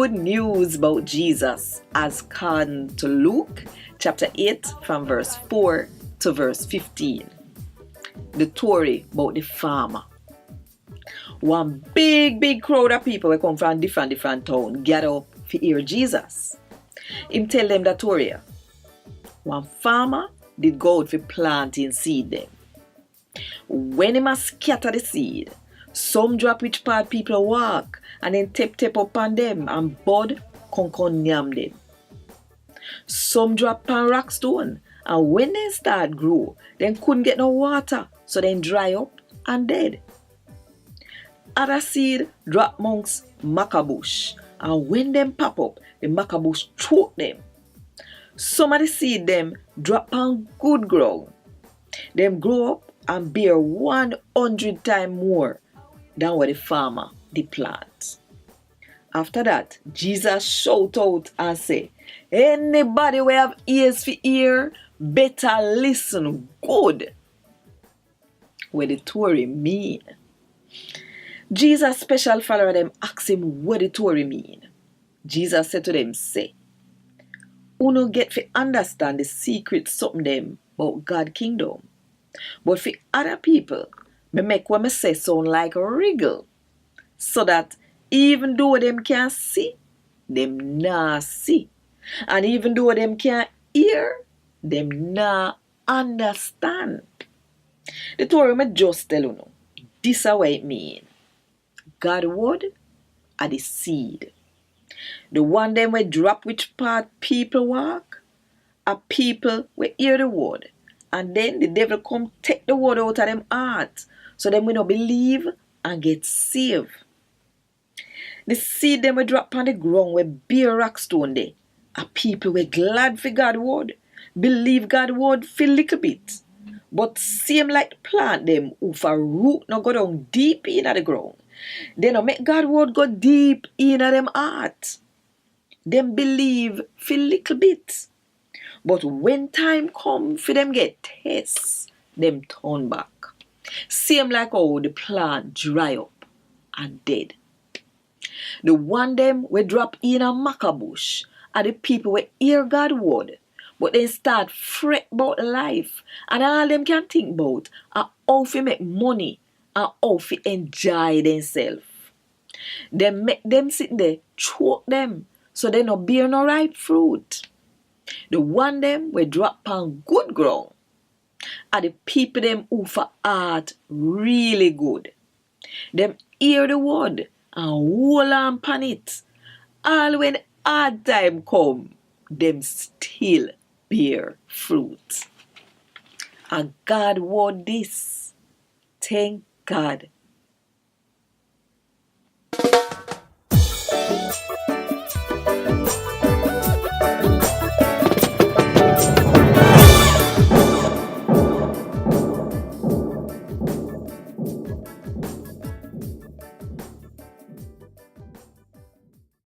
good news about Jesus as according to Luke chapter 8 from verse 4 to verse 15. The story about the farmer. One big crowd of people will come from different towns gather up to hear Jesus. Him tell them the story. One farmer did go out for planting seed them. When him a scatter the seed, some drop which part people walk and then tap up on them and bud come yam them. Some drop on rock stone and when they start grow, then couldn't get no water, so then dry up and dead. Other seed drop amongst maca bush and when them pop up, the maca bush choke them. Some of the seed them drop on good ground. Them grow up and bear 100 times more than what the farmer did plant. After that, Jesus shout out and say, anybody who have ears for hear, better listen good. What the story mean? Jesus' special follower them ask him what the story mean. Jesus said to them, say, uno get to understand the secret something them about God kingdom. But for other people, me make what me say sound like a wriggle. So that even though them can see, them nah see. And even though them can hear, them nah understand. The story me just tell you now. This is what it mean. Gad Wod are the seed. The one them we drop which part people walk, are people we hear the word. And then the devil come take the word out of them heart. So them we not believe and get saved. The seed them we drop on the ground we bear rock stone there. Are people we glad for God word. Believe God word for little bit. But same like the plant them who for root not go down deep in the ground. They no make God word go deep in them heart. Them believe for little bit. But when time come for them get tests, them turn back. Same like how the plant dry up and dead. The one them we drop in a maca bush are the people we hear God word, but then start fret about life and all them can think about are how to make money and how to enjoy themselves. Them make them sit there, choke them, so they no bear no ripe fruit. The one them we drop on good ground are the people them who for art really good. Them hear the word and hold on pan it. All when hard time come, them still bear fruit. And God Wod Dis. Thank God